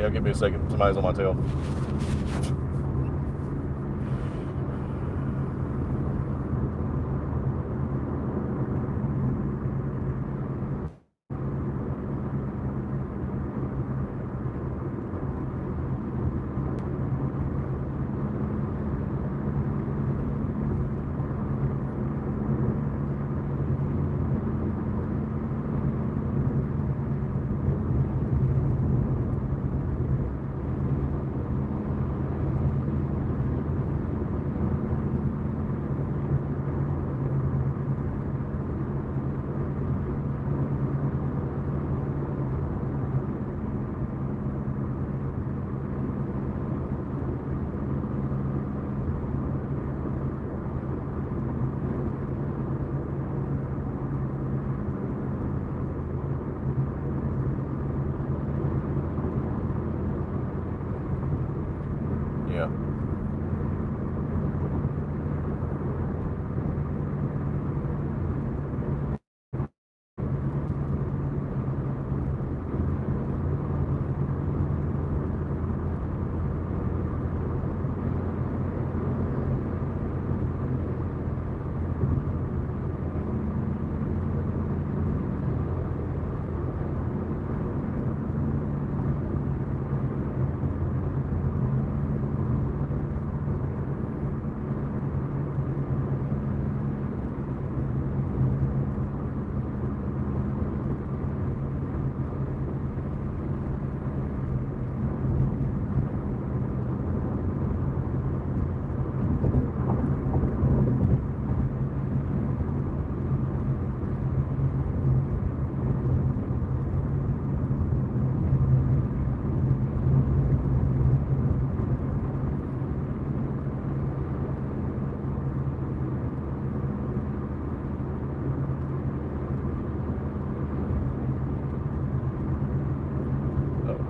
on, give me a second. Somebody's on my tail. Yeah.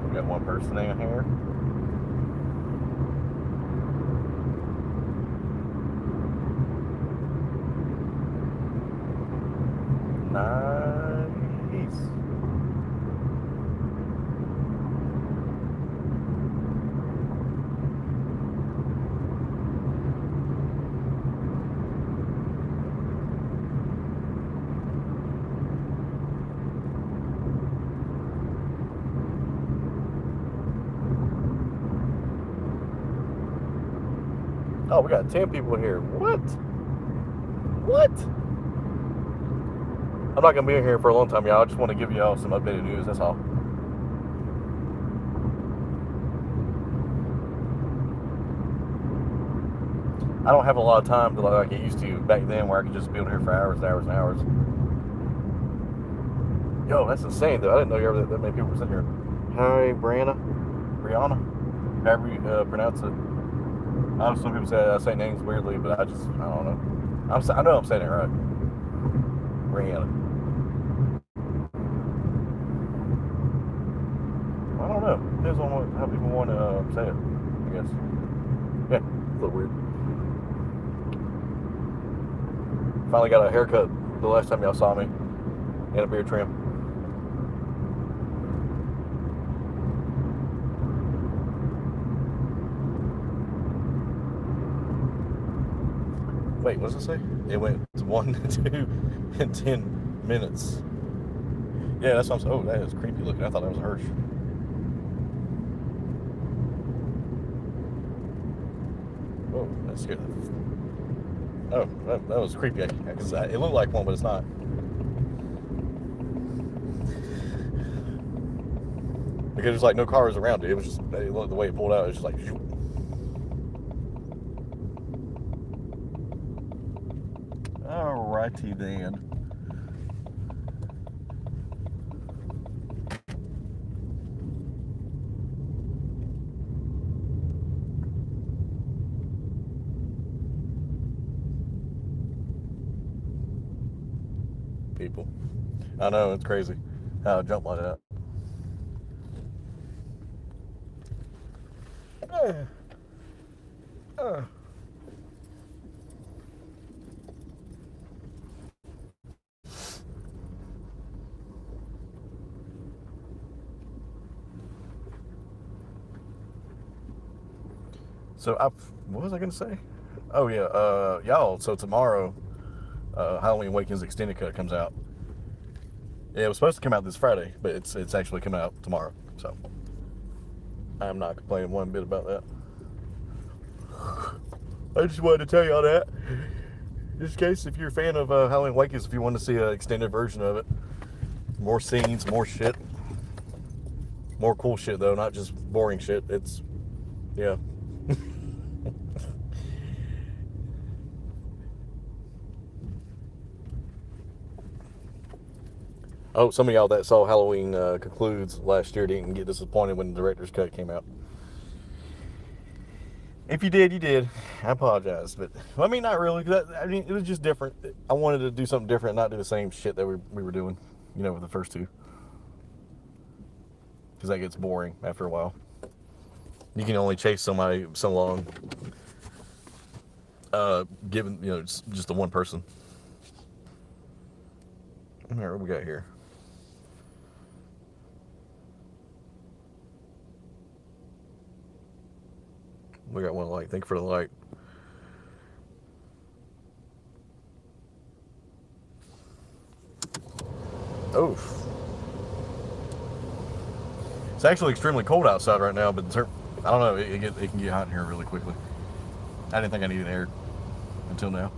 We got one person in here. Nice. Oh, we got 10 people here. What? What? I'm not going to be in here for a long time, y'all. I just want to give y'all some updated news. That's all. I don't have a lot of time to like I used to back then where I could just be on here for hours and hours and hours. Yo, that's insane, though. I didn't know that many people was in here. Hi, Brianna, however you pronounce it. I know some people say names weirdly, but I don't know. I know I'm saying it right. Brianna. I don't know. Depends on how people want to say it, I guess. Yeah, a little weird. Finally got a haircut the last time y'all saw me, and a beard trim. Wait, what does it say? It went to 1 to 2 in 10 minutes. Yeah, that's what I'm saying. Oh, that is creepy looking. I thought that was a Hirsch. Oh, that's good. Oh, that was creepy. It looked like one, but it's not. Because there's like no cars around it. It was just the way it pulled out. It was just like. Alrighty then. People. I know, it's crazy how I jump like that. So what was I gonna say? Oh yeah, y'all. So tomorrow, Halloween Awakens extended cut comes out. Yeah, it was supposed to come out this Friday, but it's actually coming out tomorrow. So I'm not complaining one bit about that. I just wanted to tell y'all that. Just in case, if you're a fan of Halloween Awakens, if you want to see an extended version of it, more scenes, more shit, more cool shit though, not just boring shit. It's yeah. Oh, some of y'all that saw Halloween Concludes last year didn't get disappointed when the director's cut came out. If you did, you did. I apologize, but I mean, not really. I mean, it was just different. I wanted to do something different, not do the same shit that we were doing, with the first two, because that gets boring after a while. You can only chase somebody so long, given just the one person. All right, what we got here? We got one light. Thank you for the light. Oh. It's actually extremely cold outside right now, but I don't know. It can get hot in here really quickly. I didn't think I needed air until now.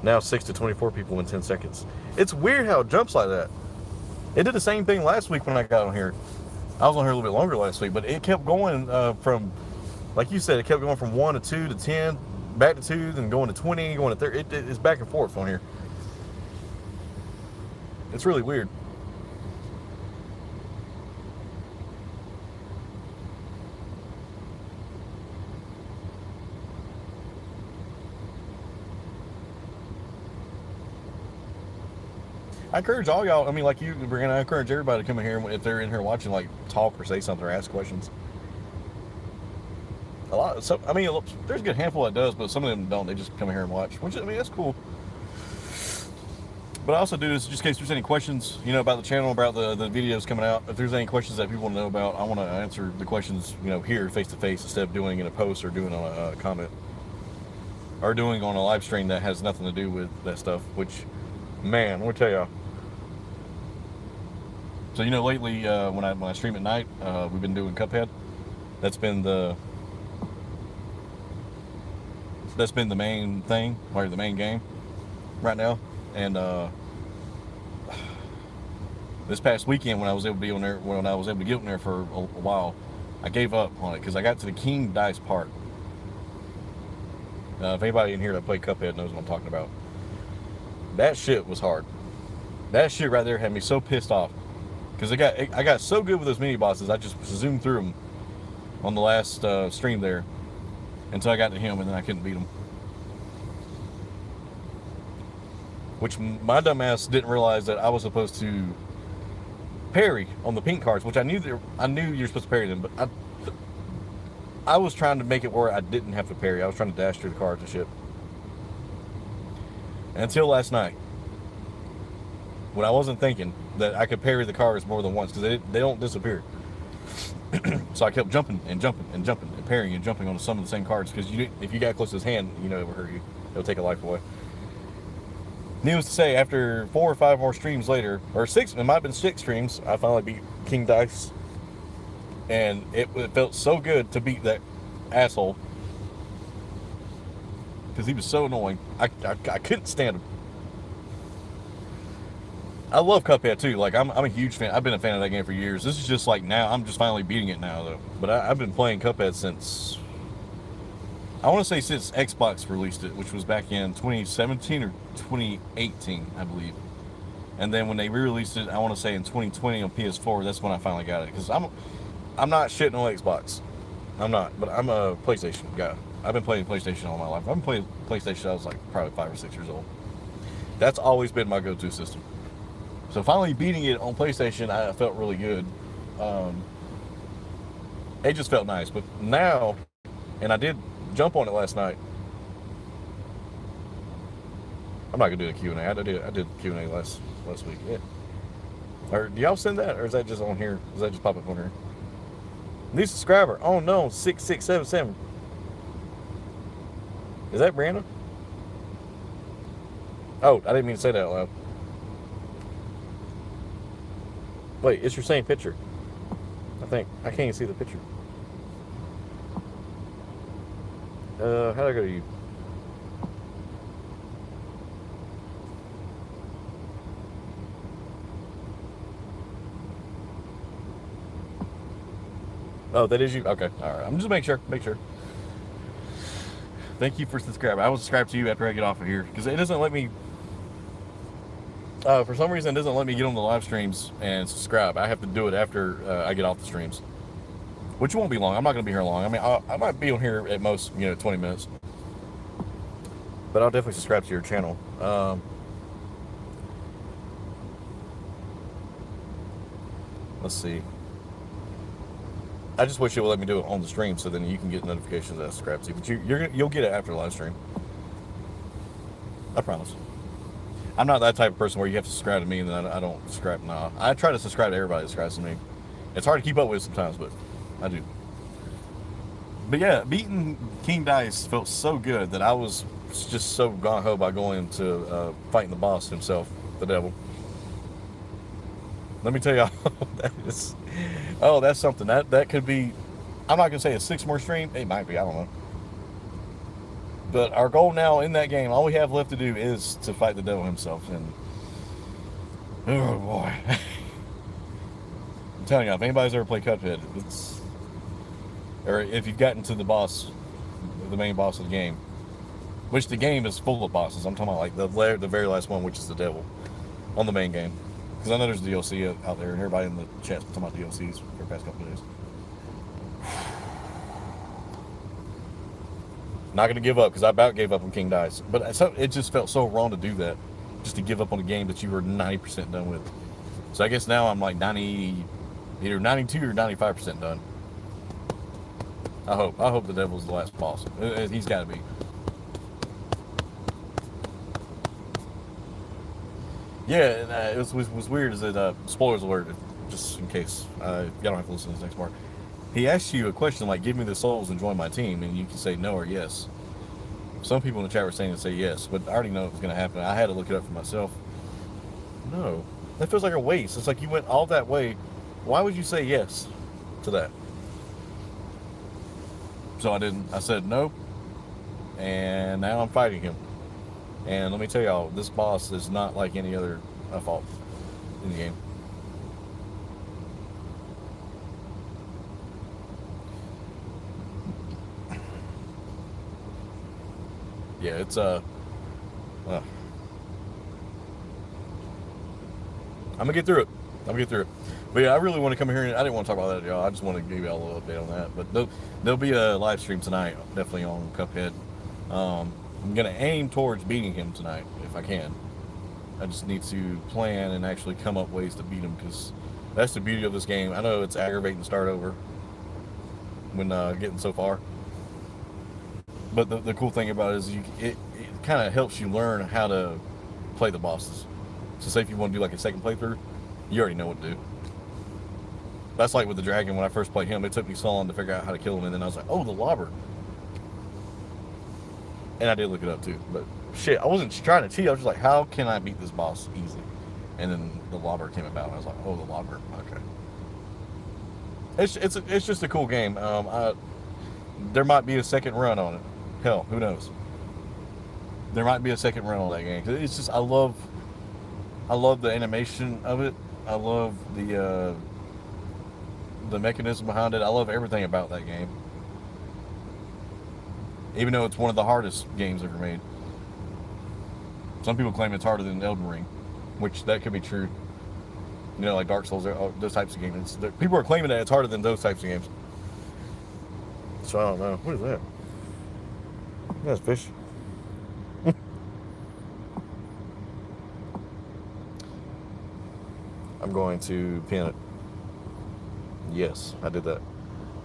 Now 6 to 24 people in 10 seconds. It's weird how it jumps like that. It did the same thing last week when I got on here. I was on here a little bit longer last week, but it kept going from, like you said, it kept going from 1 to 2 to 10, back to 2, then going to 20, going to 30. It's back and forth on here. It's really weird. I encourage all y'all, I mean, like you, Brianna, I encourage everybody to come in here if they're in here watching, like, talk or say something or ask questions. I mean, there's a good handful that does, but some of them don't. They just come in here and watch, which, I mean, that's cool. But I also do this just in case there's any questions, about the channel, about the videos coming out. If there's any questions that people want to know about, I want to answer the questions, here face to face instead of doing in a post or doing on a comment. Or doing on a live stream that has nothing to do with that stuff, which, man, let me tell y'all. So lately when I stream at night, we've been doing Cuphead. That's been the main thing, or the main game right now. And this past weekend when I was able to be on there, when I was able to get on there for a while, I gave up on it because I got to the King Dice part. If anybody in here that played Cuphead knows what I'm talking about. That shit was hard. That shit right there had me so pissed off. Because I got so good with those mini bosses, I just zoomed through them on the last stream there until I got to him, and then I couldn't beat him. Which my dumbass didn't realize that I was supposed to parry on the pink cards, which I knew you're supposed to parry them, but I was trying to make it where I didn't have to parry. I was trying to dash through the cards and shit. Until last night, when I wasn't thinking that I could parry the cards more than once, because they don't disappear. So I kept jumping and jumping and jumping and parrying and jumping on some of the same cards, because if you got close to his hand, it would hurt you. It would take a life away. Needless to say, after 4 or 5 more streams later, or 6, it might have been 6 streams, I finally beat King Dice. And it felt so good to beat that asshole, because he was so annoying. I couldn't stand him. I love Cuphead too. Like, I'm a huge fan. I've been a fan of that game for years. This is just like now, I'm just finally beating it now though. But I've been playing Cuphead since, I want to say since Xbox released it, which was back in 2017 or 2018, I believe. And then when they re-released it, I want to say in 2020 on PS4, that's when I finally got it. Because I'm not shitting on Xbox. I'm not. But I'm a PlayStation guy. I've been playing PlayStation all my life. I've been playing PlayStation since I was like probably 5 or 6 years old. That's always been my go-to system. So finally beating it on PlayStation, I felt really good. It just felt nice. But now, and I did jump on it last night. I'm not gonna do the Q&A. I did Q&A last week. Yeah. Or do y'all send that, or is that just on here? Does that just pop up on here? New subscriber. Oh no, 6677. Is that Brianna? Oh, I didn't mean to say that out loud. Wait, it's your same picture. I think. I can't even see the picture. How do I go to you? Oh, that is you? Okay. Alright. I'm just making sure. Make sure. Thank you for subscribing. I will subscribe to you after I get off of here. Because it doesn't let me... for some reason, it doesn't let me get on the live streams and subscribe. I have to do it after I get off the streams. Which won't be long. I'm not going to be here long. I mean, I might be on here at most, 20 minutes. But I'll definitely subscribe to your channel. Let's see. I just wish it would let me do it on the stream, so then you can get notifications that I subscribe to. But you'll get it after the live stream. I promise. I'm not that type of person where you have to subscribe to me and then I don't subscribe. Nah, I try to subscribe to everybody that subscribes to me. It's hard to keep up with sometimes, but I do. But yeah, beating King Dice felt so good that I was just so gung-ho by going into fighting the boss himself, the devil. Let me tell y'all, that's something. That could be, I'm not going to say a 6 more stream. It might be, I don't know. But our goal now in that game, all we have left to do is to fight the devil himself. And, oh boy. I'm telling you, if anybody's ever played Cuphead, or if you've gotten to the boss, the main boss of the game, which the game is full of bosses. I'm talking about like the very last one, which is the devil, on the main game. Because I know there's DLC out there, and everybody in the chat's talking about DLCs for the past couple of days. Not going to give up, because I about gave up on King Dice. But it just felt so wrong to do that, just to give up on a game that you were 90% done with. So I guess now I'm like either 92 or 95% done. I hope the devil's the last boss. He's got to be. Yeah, it was weird. Is that spoilers alert? Just in case y'all don't have to listen to this next part. He asks you a question like, "Give me the souls and join my team," and you can say no or yes. Some people in the chat were saying to say yes, but I already know it was going to happen. I had to look it up for myself. No, that feels like a waste. It's like you went all that way. Why would you say yes to that? So I didn't. I said no, and now I'm fighting him. And let me tell y'all, this boss is not like any other I fought in the game. Yeah, it's I'm gonna get through it. But yeah, I really want to come here, and I didn't want to talk about that, y'all. I just want to give y'all a little update on that. But there'll be a live stream tonight, definitely on Cuphead. I'm gonna aim towards beating him tonight if I can. I just need to plan and actually come up ways to beat him, because that's the beauty of this game. I know it's aggravating to start over when getting so far, but the cool thing about it is it kind of helps you learn how to play the bosses. So say if you want to do like a second playthrough, you already know what to do. That's like with the dragon. When I first played him, it took me so long to figure out how to kill him, and then I was like, oh, the lobber. And I did look it up too, but shit, I wasn't trying to cheat. I was just like, how can I beat this boss easily? And then the lobber came about, and I was like, oh, the lobber, okay. It's just a cool game. There might be a second run on it. Hell, who knows? There might be a second run on that game. It's just I love the animation of it. I love the mechanism behind it. I love everything about that game. Even though it's one of the hardest games ever made. Some people claim it's harder than Elden Ring, which that could be true. Like Dark Souls, those types of games. People are claiming that it's harder than those types of games. So I don't know. What is that? That's fish. I'm going to pin it. Yes, I did that.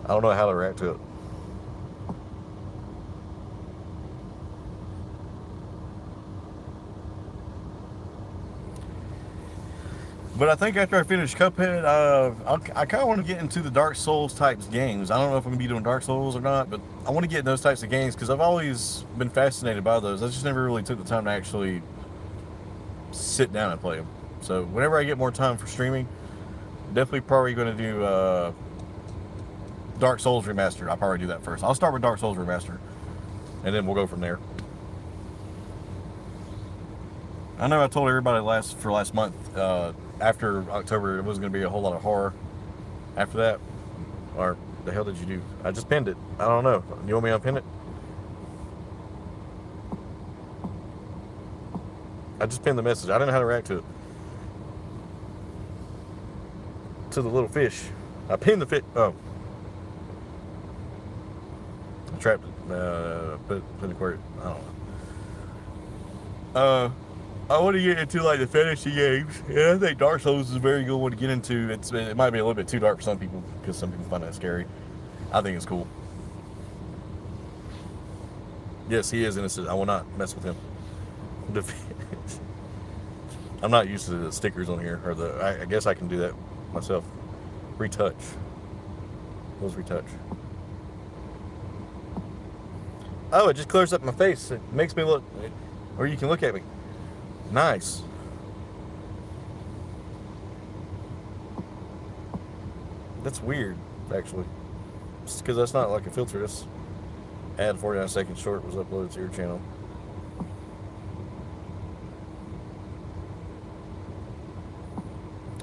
I don't know how to react to it. But I think after I finish Cuphead, I kind of want to get into the Dark Souls types games. I don't know if I'm going to be doing Dark Souls or not, but I want to get in those types of games because I've always been fascinated by those. I just never really took the time to actually sit down and play them. So whenever I get more time for streaming, definitely probably going to do Dark Souls Remastered. I'll probably do that first. I'll start with Dark Souls Remastered, and then we'll go from there. I know I told everybody last month, after October, it wasn't going to be a whole lot of horror after that. Or the hell did you do? I just pinned it. I don't know. You want me to unpin it? I just pinned the message. I didn't know how to react to it. To the little fish. I pinned the fish. Oh. I trapped it. Put it where it, I don't know. I want to get into like the fantasy games. Yeah, I think Dark Souls is a very good one to get into. It might be a little bit too dark for some people because some people find that scary. I think it's cool. Yes, he is innocent. I will not mess with him. I'm not used to the stickers on here, or I guess I can do that myself. Retouch. What was retouch? Oh, it just clears up my face. It makes me look, or you can look at me. Nice. That's weird, actually. Just because that's not like a filter. This ad 49 seconds short was uploaded to your channel.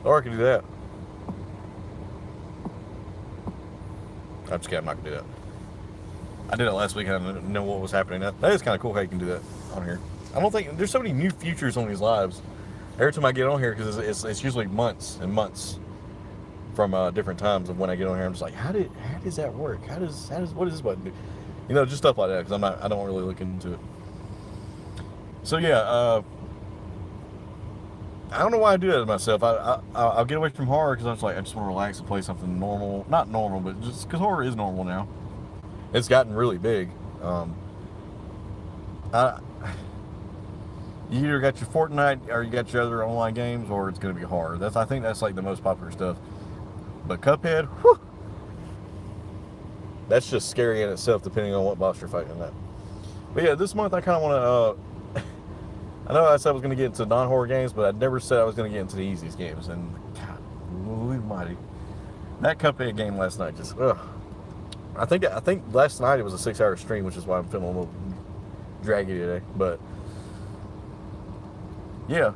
Or I can do that. I'm just kidding, I'm not gonna do that. I did it last week and I didn't know what was happening. That is kind of cool how you can do that on here. I don't think there's so many new features on these lives. Every time I get on here, because it's usually months and months from different times of when I get on here, I'm just like, how does that work? How does what does this button do? You know, just stuff like that. Because I don't really look into it. So yeah, I don't know why I do that to myself. I'll get away from horror because I just want to relax and play something normal. Not normal, but just because horror is normal now. It's gotten really big. You either got your Fortnite or you got your other online games, or it's going to be horror. I think that's like the most popular stuff. But Cuphead, whew, that's just scary in itself, depending on what boss you're fighting in that. But yeah, this month I kind of want to. I know I said I was going to get into non-horror games, but I never said I was going to get into the easiest games. And God, almighty, that Cuphead game last night just. Ugh. I think last night it was a 6-hour stream, which is why I'm feeling a little draggy today. But yeah,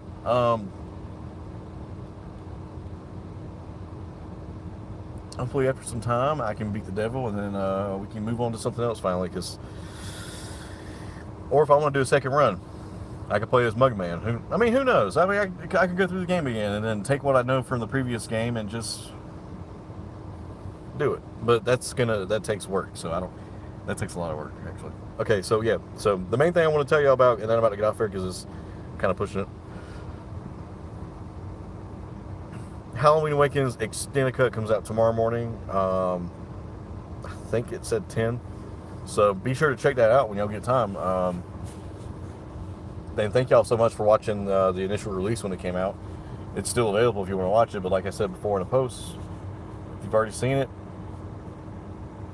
hopefully after some time I can beat the devil, and then we can move on to something else finally. Or if I want to do a second run, I could play as Mugman. Who knows? I could go through the game again and then take what I know from the previous game and just do it. But that takes work, so that takes a lot of work, actually. Okay, so yeah, so the main thing I want to tell you about, and then I'm about to get off here because it's kind of pushing it. Halloween Awakens Extended Cut comes out tomorrow morning. I think it said 10. So be sure to check that out when y'all get time. And thank y'all so much for watching the initial release when it came out. It's still available if you want to watch it, but like I said before in the post, if you've already seen it,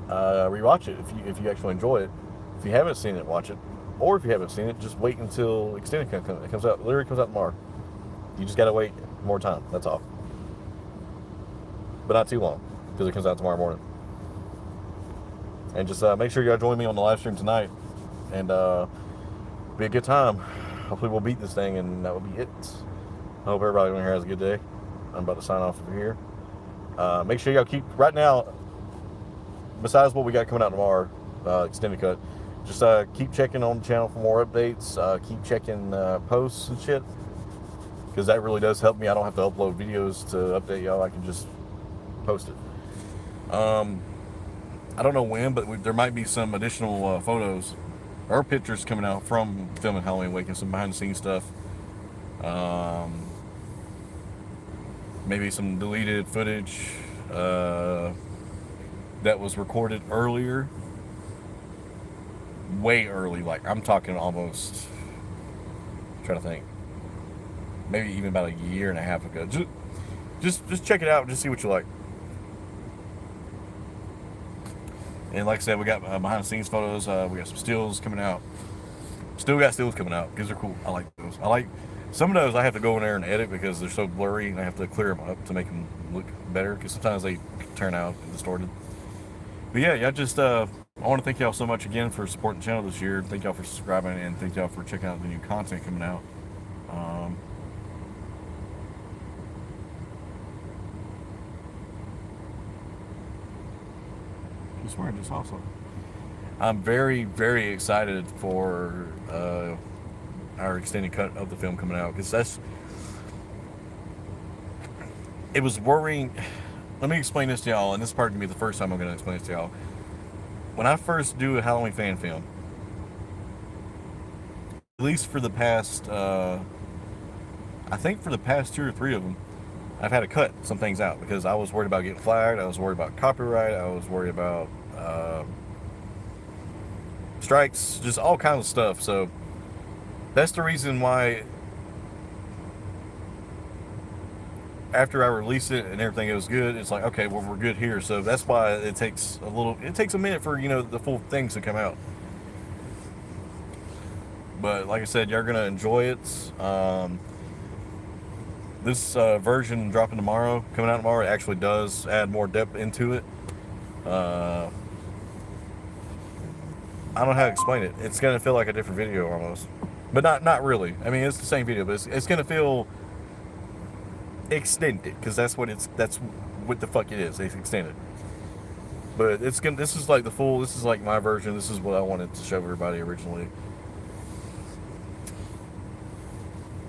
rewatch it if you actually enjoy it. If you haven't seen it, watch it. Or if you haven't seen it, just wait until Extended Cut comes out. Literally comes out tomorrow. You just gotta wait more time. That's all. But not too long, because it comes out tomorrow morning. And just make sure y'all join me on the live stream tonight, and be a good time. Hopefully we'll beat this thing, and that will be it. I hope everybody in here has a good day. I'm about to sign off over here. Make sure y'all keep, right now, besides what we got coming out tomorrow, Extended Cut, just keep checking on the channel for more updates. Keep checking posts and shit, because that really does help me. I don't have to upload videos to update y'all. I can just post it. I don't know when, but there might be some additional photos or pictures coming out from filming Halloween Awakens, some behind the scenes stuff. Maybe some deleted footage that was recorded earlier, way early. Like I'm talking almost, I'm trying to think, maybe even about a year and a half ago. just check it out, just see what you like. And like I said, we got behind the scenes photos. We got some stills coming out. Still got stills coming out because they're cool. I like those. I like some of those. I have to go in there and edit because they're so blurry, and I have to clear them up to make them look better. Because sometimes they turn out distorted. But yeah, just I want to thank y'all so much again for supporting the channel this year. Thank y'all for subscribing, and thank y'all for checking out the new content coming out. I swear I just saw something. I'm very, very excited for our extended cut of the film coming out, because it was worrying. Let me explain this to y'all, and this is part to me the first time I'm going to explain this to y'all. When I first do a Halloween fan film, at least for the past, I think for the past 2 or 3 of them, I've had to cut some things out because I was worried about getting flagged. I was worried about copyright. I was worried about strikes, just all kinds of stuff. So that's the reason why after I release it and everything goes good, it's like, okay, well, we're good here. So that's why it takes a minute for, the full things to come out. But like I said, you're gonna enjoy it. This version dropping tomorrow, coming out tomorrow, it actually does add more depth into it. I don't know how to explain it. It's gonna feel like a different video almost, but not really. I mean, it's the same video, but it's gonna feel extended because that's what the fuck it is. It's extended, but this is like this is like my version. This is what I wanted to show everybody originally.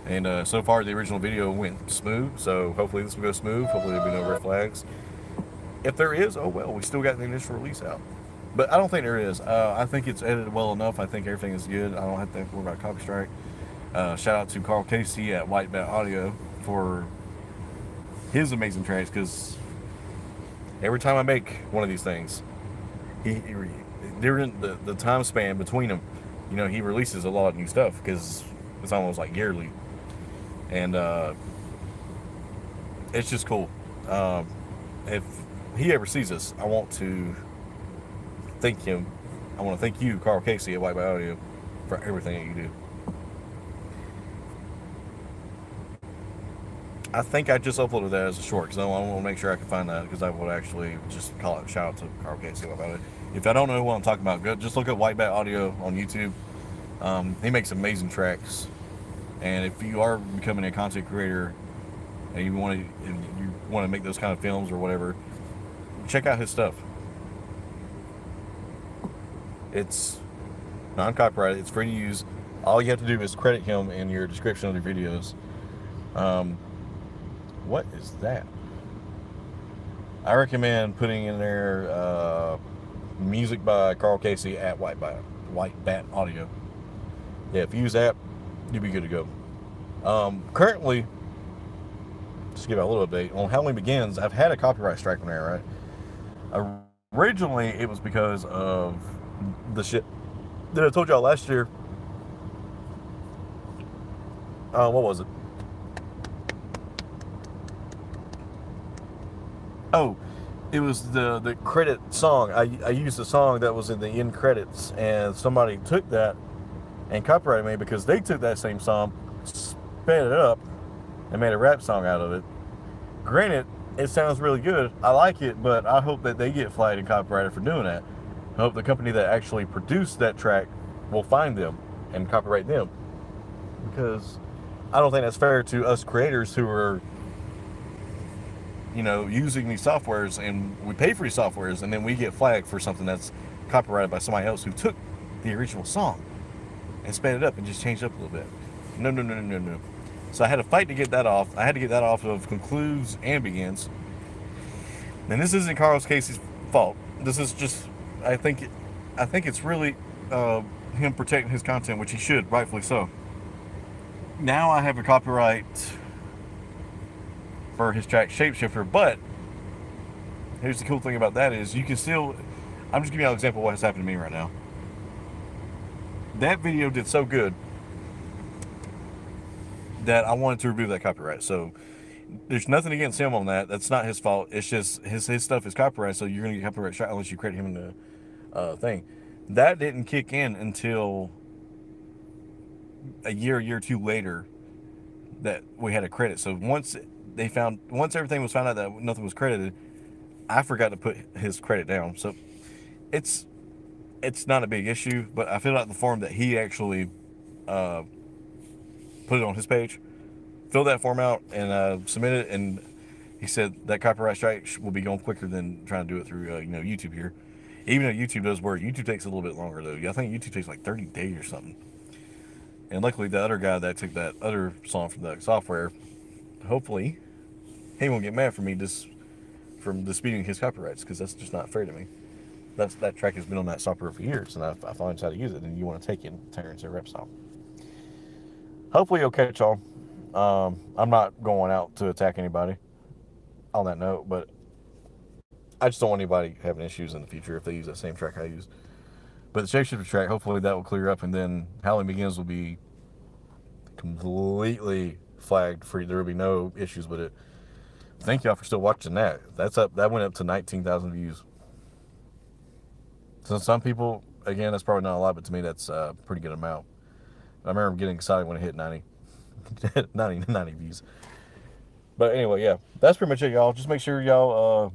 And so far, the original video went smooth, so hopefully this will go smooth. Hopefully there'll be no red flags. If there is, oh well, we still got the initial release out. But I don't think there is. I think it's edited well enough. I think everything is good. I don't have to worry about copy strike. Shout out to Carl Casey at White Bat Audio for his amazing tracks, because every time I make one of these things, he during the time span between them, he releases a lot of new stuff because it's almost like yearly. And it's just cool. If he ever sees this, I want to thank him. I want to thank you, Carl Casey at White Bat Audio, for everything that you do. I think I just uploaded that as a short, because I want to make sure I can find that, because I would actually just call it shout out to Carl Casey about it. If I don't know what I'm talking about, go just look up White Bat Audio on YouTube. He makes amazing tracks. And if you are becoming a content creator and you want to make those kind of films or whatever, check out his stuff. It's non-copyrighted. It's free to use. All you have to do is credit him in your description of your videos. What is that? I recommend putting in there music by Carl Casey at White Bat Audio. Yeah, if you use that, you'll be good to go. Currently, just to give out a little update on Halloween Begins, I've had a copyright strike on there, right? Originally, it was because of the shit that I told y'all last year. What was it? Oh, it was the credit song. I used the song that was in the end credits, and somebody took that and copyrighted me because they took that same song, sped it up, and made a rap song out of it. Granted, it sounds really good. I like it, but I hope that they get flagged and copyrighted for doing that. I hope the company that actually produced that track will find them and copyright them, because I don't think that's fair to us creators who are, using these softwares, and we pay for these softwares, and then we get flagged for something that's copyrighted by somebody else who took the original song and sped it up and just changed it up a little bit. No. So I had to fight to get that off. I had to get that off of Concludes and Begins. And this isn't Carl Casey's fault. This is just, I think it's really him protecting his content, which he should, rightfully so. Now I have a copyright for his track Shapeshifter, but here's the cool thing about that is you can still, I'm just giving you an example of what has happened to me right now. That video did so good that I wanted to remove that copyright. So There's nothing against him on that. That's not his fault. It's just his stuff is copyright, so you're gonna get copyright strike unless you credit him in the thing. That didn't kick in until a year or two later that we had a credit. So once everything was found out that nothing was credited, I forgot to put his credit down. So it's it's not a big issue, but I feel like the form that he actually uh, put it on his page, fill that form out and submit it, and he said that copyright strike will be going quicker than trying to do it through YouTube here. Even though YouTube does work, YouTube takes a little bit longer though. I think YouTube takes like 30 days or something. And luckily, the other guy that took that other song from that software, hopefully, he won't get mad for me just from disputing his copyrights, because that's just not fair to me. That track has been on that software for years, and I finally how to use it, and you want to take it and turn it into a rap song. Hopefully, you'll catch on. I'm not going out to attack anybody on that note, but I just don't want anybody having issues in the future if they use that same track I used. But the shapeshifter track, hopefully that will clear up, and then Howling Begins will be completely flagged free. There will be no issues with it. Thank y'all for still watching that. That's up. That went up to 19,000 views. So some people, again, that's probably not a lot, but to me that's a pretty good amount. I remember getting excited when it hit 90 views. But anyway, yeah, that's pretty much it, y'all. Just make sure y'all,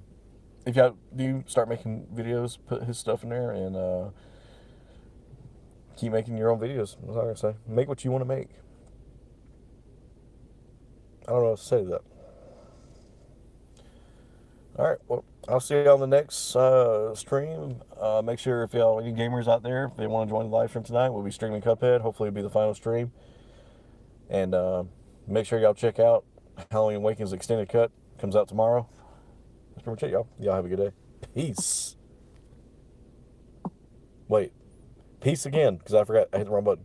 if y'all do start making videos, put his stuff in there, and keep making your own videos. That's all I gotta say. Make what you want to make. I don't know what to say to that. All right, well, I'll see you on the next stream. Make sure if y'all, any gamers out there, if they want to join the live stream tonight, we'll be streaming Cuphead. Hopefully it'll be the final stream. And make sure y'all check out Halloween Awakens Extended Cut. Comes out tomorrow. That's pretty much it, y'all. Y'all have a good day. Peace. Wait. Peace again, because I forgot I hit the wrong button.